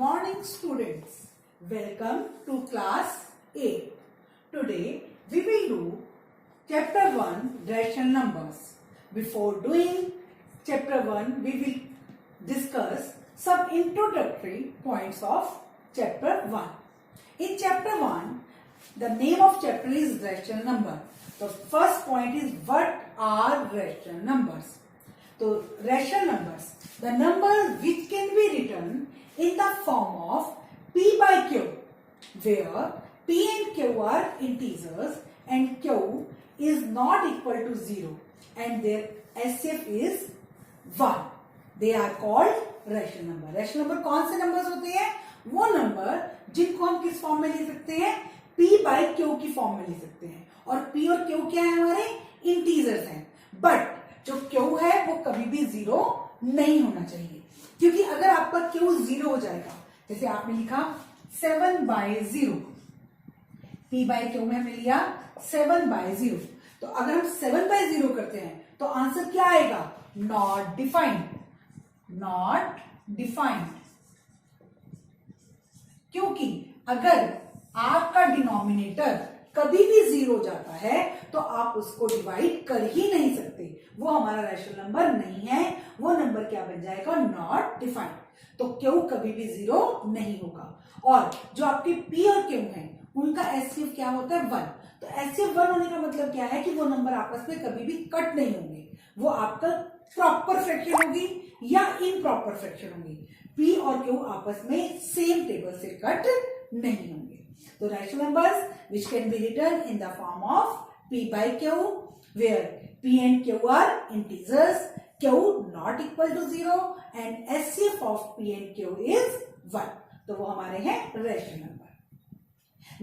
morning, students. Welcome to class 8. Today we will do chapter 1 rational numbers. Before doing chapter 1, we will discuss some introductory points of chapter 1. In chapter 1, the name of chapter is rational number. The first point is what are rational numbers. So rational numbers, the numbers which can be written in the form of P by Q, where P and Q are integers and Q is not equal to 0 and their HCF is 1. They are called rational number. Rational number कौन से numbers होते हैं? वो number जिनको हम किस form में लिख सकते हैं? P by Q की फॉर्म में लिख सकते हैं. और P और Q क्या है हमारे? इंटीजर्स हैं. बट जो Q है वो कभी भी 0 नहीं होना चाहिए, क्योंकि अगर आपका Q 0 हो जाएगा, जैसे आपने लिखा 7/0, P by Q में हमने लिया 7/0, तो अगर हम 7/0 करते हैं तो आंसर क्या आएगा? Not defined. Not defined. क्योंकि अगर आपका डिनोमिनेटर कभी भी 0 हो जाता है तो आप उसको डिवाइड कर ही नहीं सकते. वो हमारा रैशनल नंबर नहीं है. वो नंबर क्या बन जाएगा? Not defined. तो Q कभी भी 0 नहीं होगा. और जो आपके P और Q हैं उनका HCF क्या होता है? 1. तो HCF 1 होने का मतलब क्या है कि वो नंबर आपस में कभी भी कट नहीं होंगे. वो आपका प्रॉपर फ्रैक्शन होगी या इम्प्रॉपर फ्रैक्शन होगी. P और Q आपस में सेम टेबल से कट नहीं होंगे. So rational numbers which can be written in the form of P by Q, where P and Q are integers, Q not equal to 0 and HCF of P and Q is 1. तो वो हमारे हैं rational number.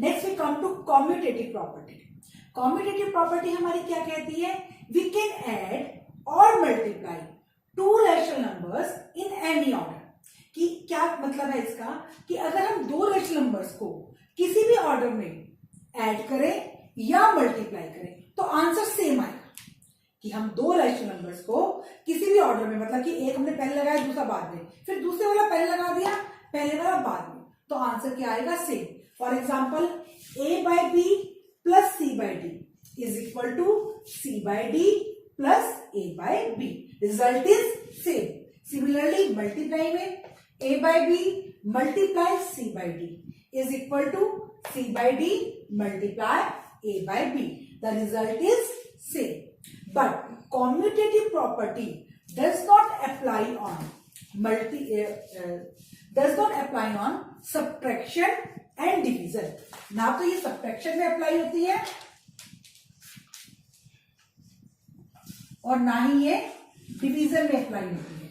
Next we come to commutative property. Commutative property हमारी क्या कहती है? We can add or multiply two rational numbers in any order. कि क्या मतलब है इसका? कि अगर हम दो रेशनल नंबर्स को किसी भी ऑर्डर में ऐड करें या मल्टीप्लाई करें तो आंसर सेम आएगा. कि हम दो रेशनल नंबर्स को किसी भी ऑर्डर में, मतलब कि एक हमने पहले लगाया दूसरा बाद में, फिर दूसरे वाला पहले लगा दिया पहले वाला बाद में, तो आंसर क्या आएगा? Same. For example A/B plus C/D is equal to C/D plus A/B. Result is same. Similarly multiply में A/B multiply C/D is equal to C/D multiply A/B. The result is same. But commutative property does not apply on subtraction and division. ना तो ये subtraction में apply होती है और ना ही ये डिवीजन में अप्लाई होती है.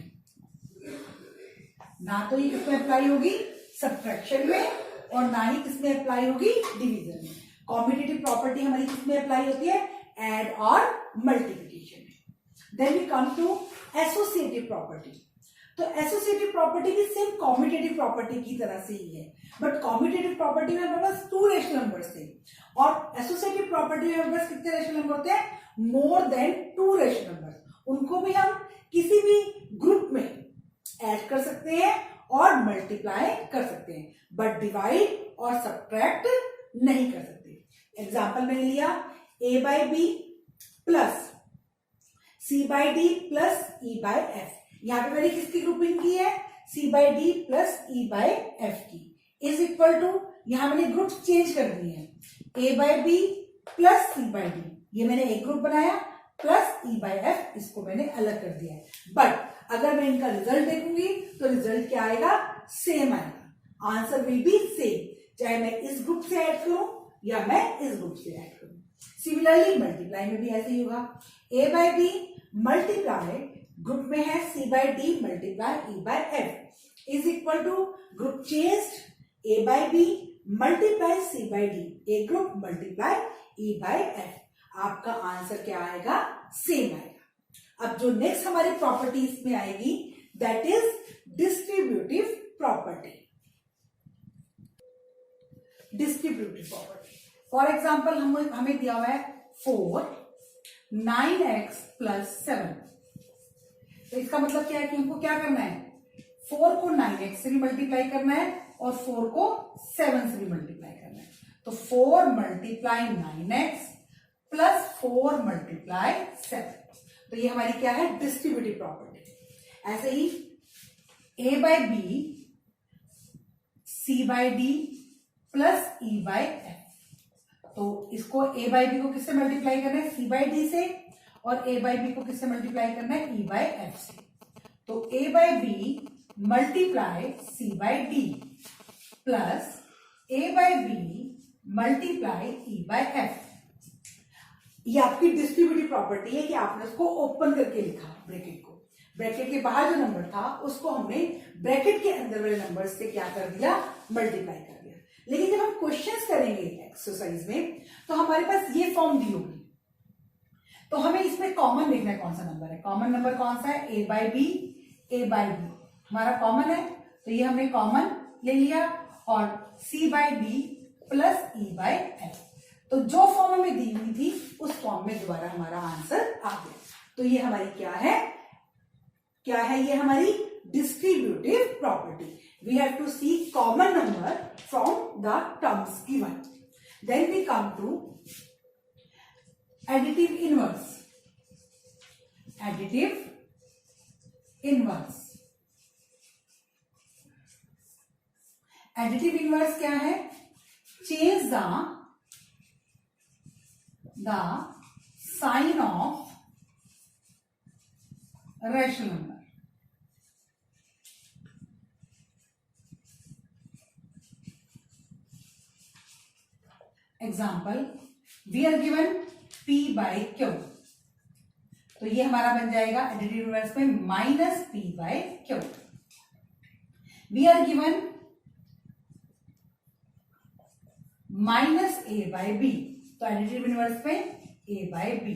ना तो ये किसमें अप्लाई होगी? सब्ट्रैक्शन में, और ना ही किसमें अप्लाई होगी? डिवीजन में. कॉम्पिटिटिव प्रॉपर्टी हमारी किसमें अप्लाई होती है? ऐड और मल्टीप्लिकेशन में. Then we come to associative property. तो एसोसिएटिव प्रॉपर्टी भी सेम कॉम्पिटिटिव प्रॉपर्टी की तरह से ही है, बट कॉम्पिटिटिव प्रॉपर्टी में हमारे पास 2 रेशनल नंबर्स थे और एसोसिएटिव प्रॉपर्टी में हमारे पास कितने रेशनल नंबर होते हैं? More than 2 rational number. उनको भी हम किसी भी ग्रुप में ऐड कर सकते हैं और मल्टीप्लाई कर सकते हैं, बट डिवाइड और सब्ट्रैक्ट नहीं कर सकते. एग्जाम्पल मैंने लिया A/B plus C/D plus E/F. यहां पे मैंने किसकी ग्रुपिंग की है? C/D प्लस E/F की. इज इक्वल टू, यहां मैंने ग्रुप चेंज कर दिए हैं. A/B प्लस C/D, ये मैंने एक ग्रुप बनाया, प्लस E/F इसको मैंने अलग कर दिया है. बट अगर मैं इनका रिजल्ट देखूंगी तो रिजल्ट क्या आएगा? सेम आएगा. आंसर विल बी सेम, चाहे मैं इस ग्रुप से ऐड करूं या मैं इस ग्रुप से ऐड करूं. सिमिलरली मल्टीप्लाई में भी ऐसे ही होगा. A/B मल्टीप्लाई ग्रुप में है C/D multiply E/F is equal to group changed A/B multiply C/D, एक ग्रुप मल्टीप्लाई E/F. आपका आंसर क्या आएगा? सेम आएगा. अब जो नेक्स्ट हमारी प्रॉपर्टीज में आएगी that is distributive property. Distributive property, for example हमें दिया हुआ है 4 9x प्लस 7. तो इसका मतलब क्या है कि हमको क्या करना है? 4 को 9x से भी मल्टीप्लाई करना है और 4 को 7 से भी मल्टीप्लाई करना है। तो 4 मल्टीप्लाई 9x प्लस 4 मल्टीप्लाई 7। तो ये हमारी क्या है, डिस्ट्रीब्यूटिव प्रॉपर्टी। ऐसे ही a by B c by D plus e by f। तो इसको a बाय बी को किससे मल्टीप्लाई करना है, c बाय डी से, और a बाय बी को किससे मल्टीप्लाई करना है, e बाय f से। तो a by B multiply c by D plus a by B multiply e by f। ये आपकी डिस्ट्रीब्यूटिव प्रॉपर्टी है कि आपने उसको ओपन करके लिखा ब्रैकेट को, ब्रैकेट के बाहर जो नंबर था उसको हमने ब्रैकेट के अंदर वाले नंबर से क्या कर दिया, मल्टीप्लाई कर दिया। लेकिन जब हम क्वेश्चंस करेंगे एक्सरसाइज में तो हमारे पास ये फॉर्म दी होगी, तो हमें इसमें कॉमन देखना है कौन सा नंबर है। कॉमन नंबर कौन सा है, a by B, a by B हमारा कॉमन है, तो ये हमने कॉमन ले लिया, और c by D plus e by f। तो जो फॉर्म हमें दी हुई थी उस फॉर्म में दोबारा हमारा आंसर आ गया। तो ये हमारी क्या है, क्या है, ये हमारी distributive property. We have to see common number from the terms given. Then we come to additive inverse. Additive inverse, additive inverse क्या है, change the sign of rational number। Example, we are given p by q, तो ये हमारा बन जाएगा additive inverse में minus p by q। We are given minus a by b, तो additive inverse में a बाय बी।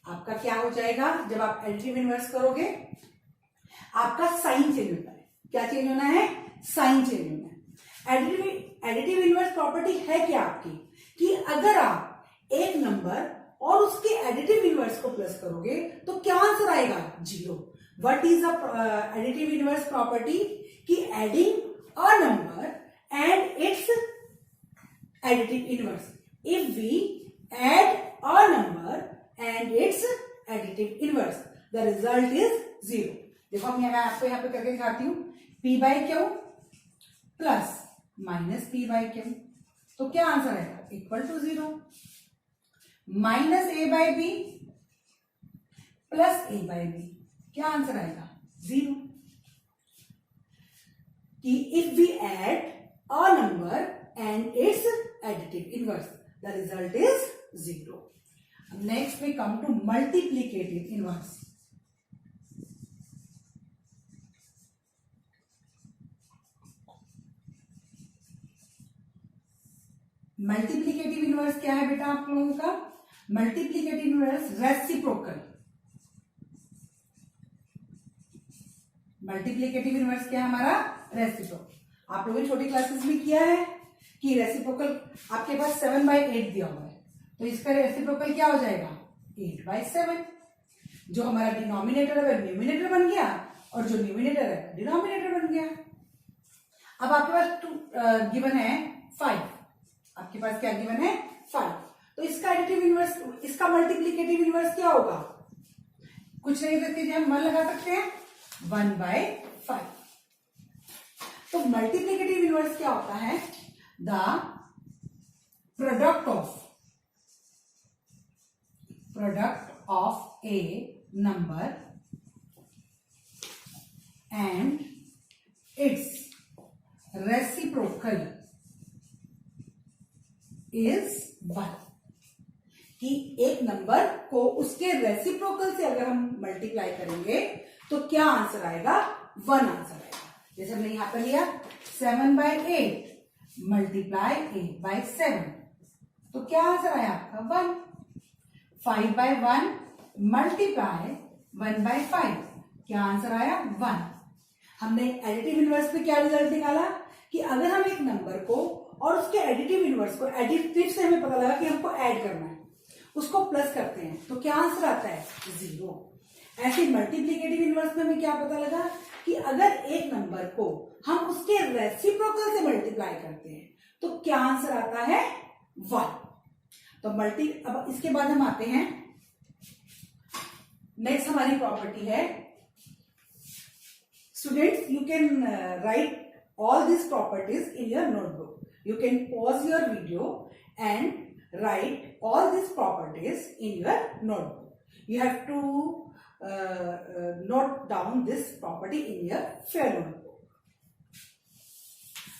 आपका क्या हो जाएगा, जब आप एडिटिव इनवर्स करोगे आपका साइन चेंज होता है। क्या चेंज होना है, साइन चेंज होना है। एडिटिव इनवर्स प्रॉपर्टी है क्या आपकी, कि अगर आप एक नंबर और उसके एडिटिव इनवर्स को प्लस करोगे तो क्या आंसर आएगा, 0। What is the additive inverse property, कि adding a number and its additive inverse. If we add a number and its additive inverse, the result is 0। देखो मैं आपको यहाँ पे करके दिखाती हूँ, p by Q plus minus p by Q, तो क्या आंसर आएगा, equal to 0। Minus a by B plus a by B, क्या आंसर आएगा, 0। कि if we add a number and its additive inverse, the result is 0। Next we come to multiplicative inverse। Multiplicative inverse क्या है बेटा आप लोगों का, multiplicative inverse reciprocal. Multiplicative inverse क्या है हमारा, रेसिप्रोकल। आप लोगों ने छोटी क्लासेस में किया है कि रेसिप्रोकल आपके पास 7 बाय 8 दिया हुआ है, तो इसका रेसिप्रोकल क्या हो जाएगा, 8 बाय 7। जो हमारा डिनोमिनेटर है वह न्यूमिनेटर बन गया और जो न्यूमिनेटर है डिनोमिनेटर बन गया। अब आपके पास गिवन है 5, आपके पास क्या गिवन है 5, तो इसका एडिटिव इनवर्स, इसका मल्टीप्लीकेटिव इनवर्स क्या होगा, कुछ नहीं करके हम 1 लगा सकते हैं, 1 बाय 5। तो मल्टीप्लीकेटिव इनवर्स क्या होता है, the product of a number and its reciprocal is 1। कि एक नंबर को उसके रेसिप्रोकल से अगर हम मल्टीप्लाई करेंगे तो क्या आंसर आएगा, 1 आंसर आएगा। जैसे हमने यहां पर लिया 7 बाय 8 मल्टीप्लाई 8 बाय 7, तो क्या आंसर आया आपका 1। 5 बाय 1 मल्टीप्लाई 1 बाय 5, क्या आंसर आया 1। हमने एडिटिव इनवर्स में क्या रिजल्ट निकाला, कि अगर हम एक नंबर को और उसके एडिटिव इनवर्स को, एडिटिव से हमें पता लगा कि हमको ऐड करना है, उसको प्लस करते हैं तो क्या आंसर आता है, 0। ऐसे मल्टीप्लीकेटिव इनवर्स में हमें क्या पता लगा कि अगर एक नंबर को हम उसके रेसिप्रोकल से मल्टीप्लाई करते हैं तो क्या आंसर आता है 1। तो अब इसके बाद हम आते हैं, नेक्स्ट हमारी प्रॉपर्टी है, students you can write all these properties in your notebook. You can pause your video and write all these properties in your notebook. You have to note down this property in your fair notebook.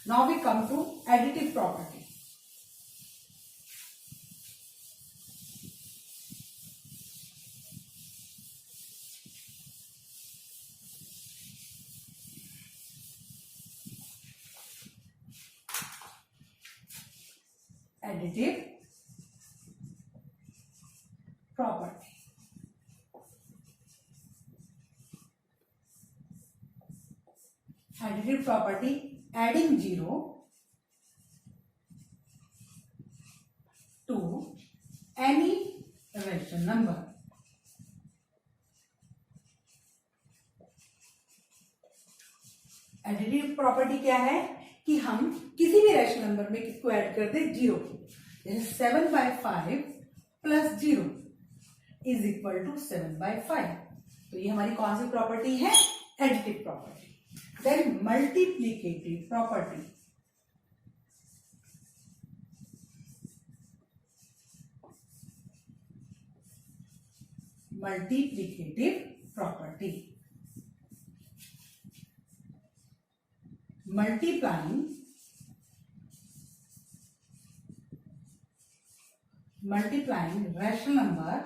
Now we come to additive property. Additive property. Additive property, adding 0 to any rational number. Additive property क्या है कि हम किसी भी rational number में किसको add कर दे, 0 को। जैसे 7/5 प्लस 0 इज इक्वल टू 7/5। तो ये हमारी कौन सी प्रॉपर्टी है, additive property. Then multiplicative property, multiplicative property, multiplying rational number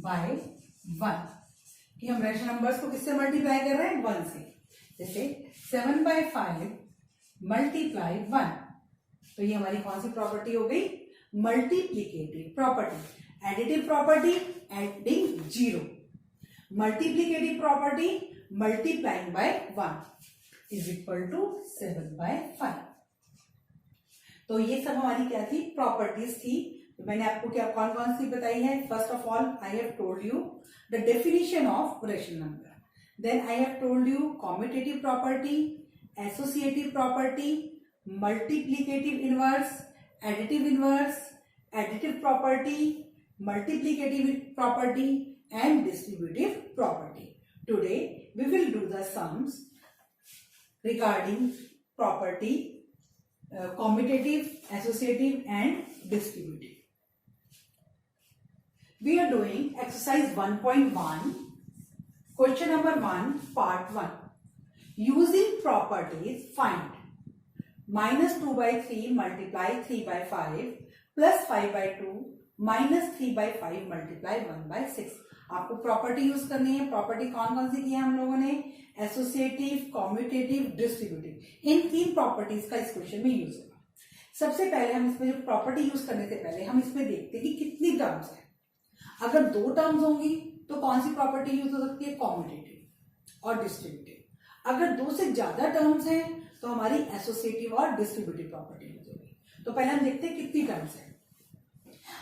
by 1, कि हम रैशनल नंबर्स को किससे मल्टीप्लाई कर रहे हैं, 1 से। जैसे 7/5 मल्टीप्लाई 1, तो ये हमारी कौन सी प्रॉपर्टी हो गई, multiplicative property. Additive property, adding 0, multiplicative property, multiplying by 1 is equal to 7/5। तो ये सब हमारी क्या थी, प्रॉपर्टीज थी। तो मैंने आपको क्या कौन कौन सी बताई है। First of all I have told you the definition of rational number, then I have told you commutative property, associative property, multiplicative inverse, additive property, multiplicative property and distributive property. Today we will do the sums regarding property, commutative, associative and distributive. We are doing exercise 1.1, question number 1, part 1. Using properties, find -2/3 multiply 3/5 plus 5/2 minus 3/5 multiply 1/6। आपको property use करनी है। Property कौन कौन सी की है हम लोगों ने, एसोसिएटिव, कॉम्यूटेटिव, डिस्ट्रीब्यूटिव। इन 3 प्रॉपर्टीज का इस क्वेश्चन में यूज होगा। सबसे पहले हम इसमें जो प्रॉपर्टी यूज करने से पहले हम इसमें देखते हैं कि कितनी टर्म्स है। अगर 2 टर्म्स होंगी तो कौन सी प्रॉपर्टी यूज हो सकती है, कॉम्यूटेटिव और डिस्ट्रीब्यूटिव। अगर 2 से ज्यादा टर्म्स हैं तो हमारी एसोसिएटिव और डिस्ट्रीब्यूटिव प्रॉपर्टी यूज होगी। तो पहले हम देखते हैं कितनी टर्म्स है।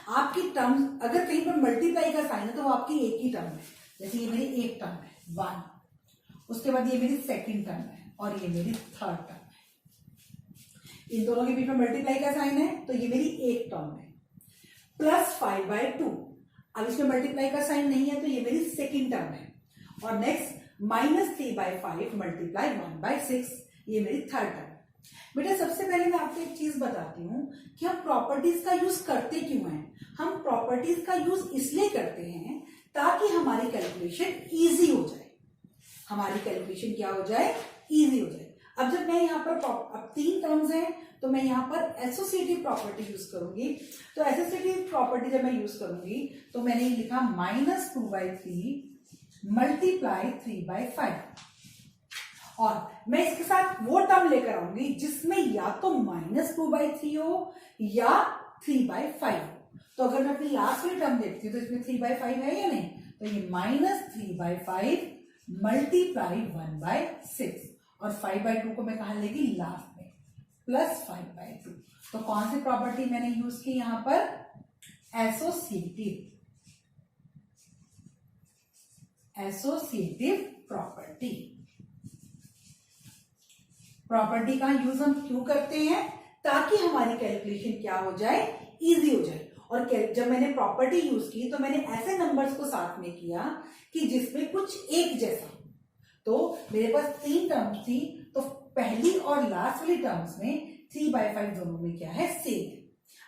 आपकी टर्म्स अगर कहीं पर मल्टीप्लाई का साइन है तो वो आपकी एक ही टर्म है। जैसे ये मेरी एक टर्म है 1, उसके बाद ये मेरी सेकंड टर्म है और ये मेरी थर्ड टर्म है। इन दोनों के बीच में मल्टीप्लाई का साइन है तो ये मेरी एक टर्म है। प्लस 5/2, अब इसमें मल्टीप्लाई का साइन नहीं है तो ये मेरी सेकंड टर्म है। और नेक्स्ट -3/5 मल्टीप्लाई 1/6, ये मेरी थर्ड टर्म। बेटा सबसे पहले मैं आपको एक चीज बताती हूँ कि हम प्रॉपर्टीज का यूज करते क्यों हैं। हम प्रॉपर्टीज का यूज इसलिए करते हैं ताकि हमारी कैलकुलेशन इजी हो जाए। हमारी कैलकुलेशन क्या हो जाए, इजी हो जाए। अब जब मैं यहाँ पर अब 3 टर्म्स हैं तो मैं यहाँ पर एसोसिएटिव प्रॉपर्टी यूज करूंगी। तो एसोसिएटिव प्रॉपर्टी जब मैं यूज करूंगी तो मैंने लिखा -2/3 मल्टीप्लाई 3/5 और मैं इसके साथ वो टर्म लेकर आऊंगी जिसमें या तो -2/3 हो या 3/5 हो। तो अगर मैं अपनी लास्ट में टर्म देखती हूँ तो इसमें 3/5 है या नहीं, तो ये -3/5 मल्टीप्लाई 1/6 और 5/2 को मैं कहा लेगी लास्ट में, प्लस 5/2। तो कौन सी प्रॉपर्टी मैंने यूज की यहाँ पर, एसोसिएटिव। Associative property. प्रॉपर्टी का यूज हम क्यों करते हैं? ताकि हमारी कैलकुलेशन क्या हो जाए, इजी हो जाए। और जब मैंने प्रॉपर्टी यूज की तो मैंने ऐसे नंबर्स को साथ में किया कि जिसमें कुछ एक जैसा। तो मेरे पास 3 टर्म्स थी, तो पहली और लास्ट वाली टर्म्स में 3/5 दोनों में क्या है, सेम।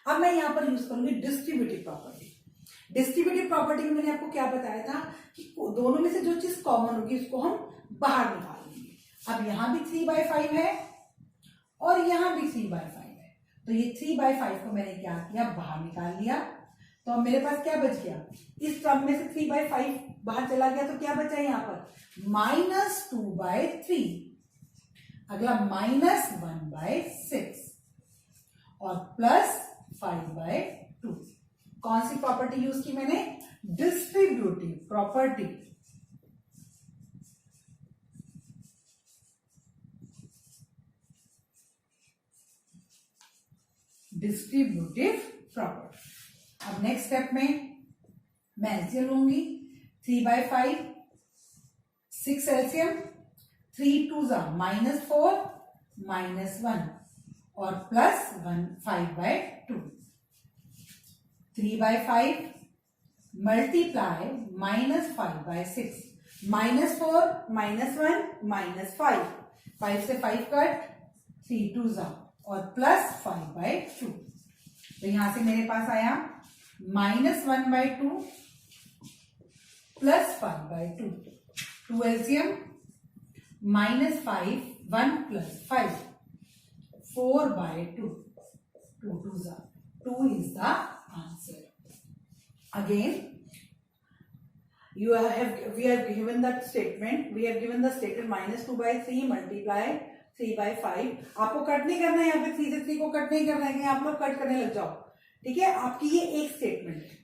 अब मैं यहां पर यूज करूंगी डिस्ट्रीब्यूटिव प्रॉपर्टी। डिस्ट्रीब्यूटिव प्रॉपर्टी में मैंने आपको क्या बताया था कि दोनों में से जो चीज कॉमन होगी उसको हम बाहर निकाल लेंगे। अब यहां भी 3/5 है और यहां भी 3/5 है, तो ये 3/5 को मैंने क्या किया, बाहर निकाल लिया। तो अब मेरे पास क्या बच गया, इस टर्म में से 3/5 बाहर चला गया, तो क्या बचा यहां पर, -2/3। अगला -1/6 और +5/2। कौन सी प्रॉपर्टी यूज की मैंने, डिस्ट्रीब्यूटिव प्रॉपर्टी। Distributive property. अब नेक्स्ट स्टेप में मैं एलसीएम लूंगी। 3/5, 6 एलसीएम, 3 2 -4 -1 और +1 5/2। 3/5 मल्टीप्लाई -5/6, -4 -1 -5, 5 से 5 कट, 3 2 और +5/2। तो यहां से मेरे पास आया -1/2 +5/2। 2 LCM, -5 1 + 5 4/2। 2 2 2 is the answer. Again, we have given that statement. We have given the statement -2/3 multiply 3/5। आपको कट नहीं करना है, यहाँ पे 3 से 3 को कट नहीं करना है कि आप लोग कट करने लग जाओ, ठीक है। आपकी ये एक स्टेटमेंट है।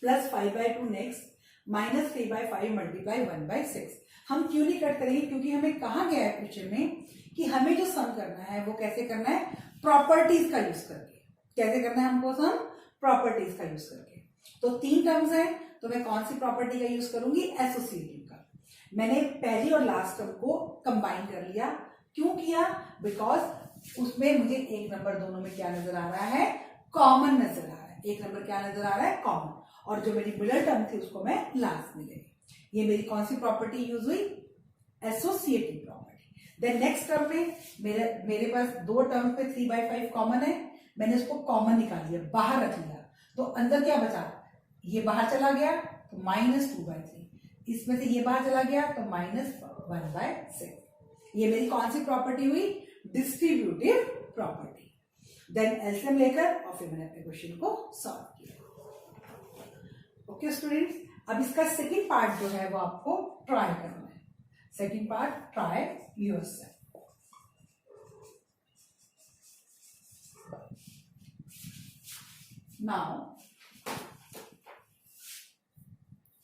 +5/2 नेक्स्ट, -3/5 मल्टीप्लाई 1/6। हम क्यों नहीं कट करेंगे, क्योंकि हमें कहा गया है क्वेश्चन में कि हमें जो सम करना है वो कैसे करना है, प्रॉपर्टीज का यूज करके। कैसे करना है हमको सम, प्रॉपर्टीज का यूज करके। तो 3 टर्म्स है, तो मैं कौन सी प्रॉपर्टी का यूज करूंगी, एसोसिएटिव का। मैंने पहली और लास्ट टर्म को कंबाइन कर लिया। क्यों किया, बिकॉज उसमें मुझे एक नंबर दोनों में क्या नजर आ रहा है, कॉमन नजर आ रहा है। एक नंबर क्या नजर आ रहा है, कॉमन। और जो मेरी मिडल टर्म थी उसको मैं लास्ट में ले गई। ये मेरी कौन सी प्रॉपर्टी यूज हुई, associative property. Then next term में मेरे पास 2 टर्म पे 3/5 कॉमन है, मैंने उसको कॉमन निकाल लिया, बाहर रख लिया। तो अंदर क्या बचा, ये बाहर चला गया तो -2/3, इसमें से ये बाहर चला गया तो -1/6। ये मेरी कौन सी प्रॉपर्टी हुई, डिस्ट्रीब्यूटिव प्रॉपर्टी। देन एलसीएम लेकर और फिर मैंने अपने क्वेश्चन को सॉल्व किया। ओके स्टूडेंट्स, अब इसका सेकंड पार्ट जो है वो आपको ट्राई करना है। Second part, try yourself. Now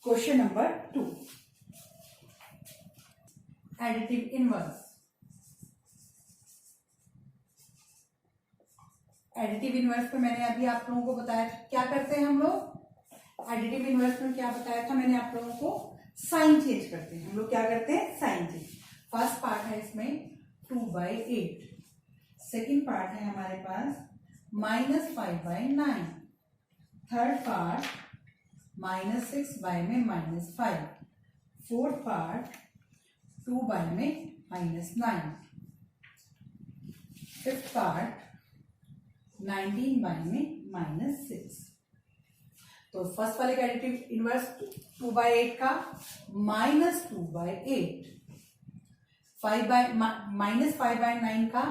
question number 2, additive inverse. Additive inverse पे मैंने अभी आप लोगों को बताया था क्या करते हैं हम लोग। एडिटिव इनवर्स में क्या बताया था मैंने आप लोगों को, साइन चेंज करते हैं हम लोग। क्या करते हैं, साइन चेंज। फर्स्ट पार्ट है इसमें 2/8, सेकंड पार्ट है हमारे पास -5/9, third part -6/5, fourth part 2/9, fifth part 19/6। तो फर्स्ट वाले का एडिटिव इनवर्स 2/8 का -2/8, -5/9 का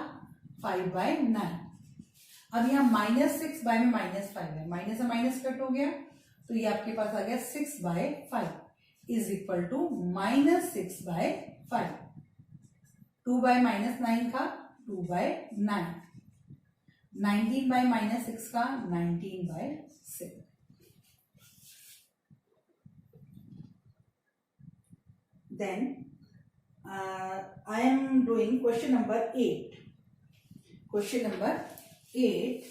5/9। अब यहाँ -6 में -5 है, माइनस से माइनस कट हो गया, तो ये आपके पास आ गया 6/5 इज इक्वल टू -6/5। 2/-9 का 2/9, 19/-6 का 19/6। Then I am doing question number 8. Question number 8.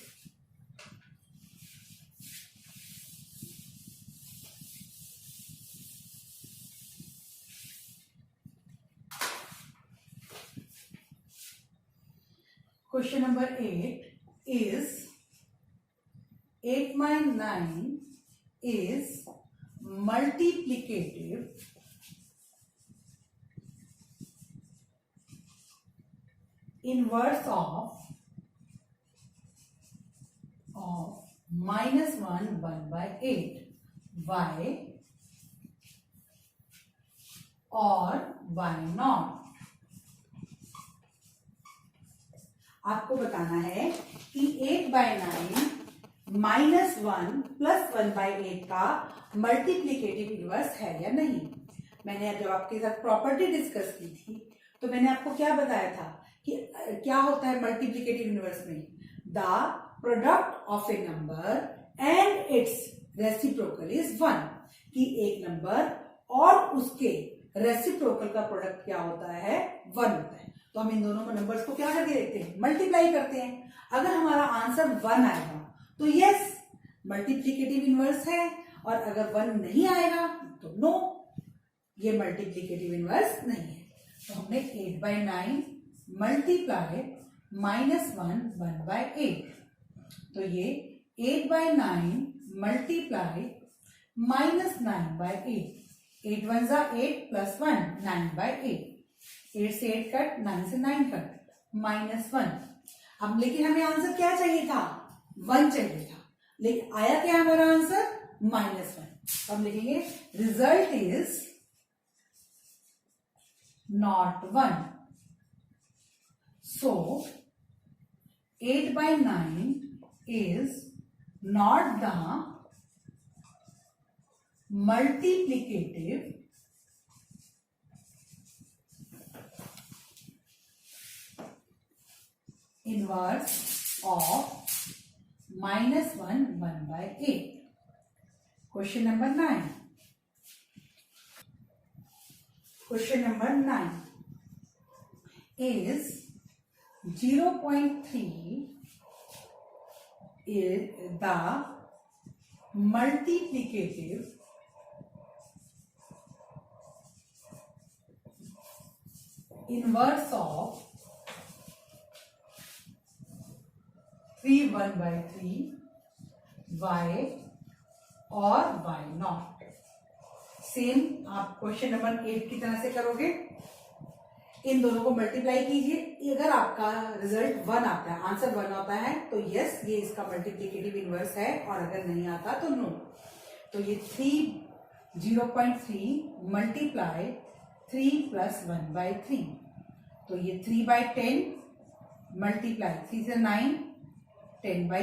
Question number 8 is 8 by 9 is multiplicative inverse of minus 1 by 8. Why और why not? आपको बताना है कि 8 by 9 माइनस 1 प्लस 1 by 8 का मल्टीप्लीकेटिव इनवर्स है या नहीं। मैंने जब आपके साथ प्रॉपर्टी डिस्कस की थी तो मैंने आपको क्या बताया था कि क्या होता है मल्टीप्लीकेटिव इनवर्स में, the product of A number and it's reciprocal is 1, कि एक नंबर और उसके रेसिप्रोकल का प्रोडक्ट क्या होता है, 1 होता है। तो हम इन दोनों नंबर्स को क्या करके देखते हैं, मल्टीप्लाई करते हैं। अगर हमारा आंसर 1 आएगा तो यस मल्टीप्लीकेटिव इनवर्स है, और अगर 1 नहीं आएगा तो नो, ये मल्टीप्लीकेटिव इनवर्स नहीं है। तो हमने 8 by 9 मल्टीप्लाई माइनस 1 by 8, तो ये 8 by 9 मल्टीप्लाई माइनस 9 by 8, 8 1 जा 8 प्लस 1 9 by 8, 8 से 8 कट, 9 से 9 कट, माइनस 1। अब लेकिन हमें आंसर क्या चाहिए था, 1 चाहिए था, लेकिन आया क्या हमारा आंसर, माइनस 1। अब लिखेंगे result is not 1। So 8 by 9 is not the multiplicative inverse of minus 1 by 8. Question number 9. Question number 9 is 0.3 is the multiplicative inverse of 3 1 by 3, y और y नॉट। सेम आप क्वेश्चन नंबर 8 की तरह से करोगे, इन दोनों को मल्टीप्लाई कीजिए। अगर आपका रिजल्ट 1 आता है, आंसर 1 आता है तो यस ये इसका मल्टीप्लीकेटिव इनवर्स है, और अगर नहीं आता तो नो। तो ये 0.3 मल्टीप्लाई 3 प्लस 1 by 3, तो ये 3 by 10 मल्टीप्लाई 3 से 9, 10 by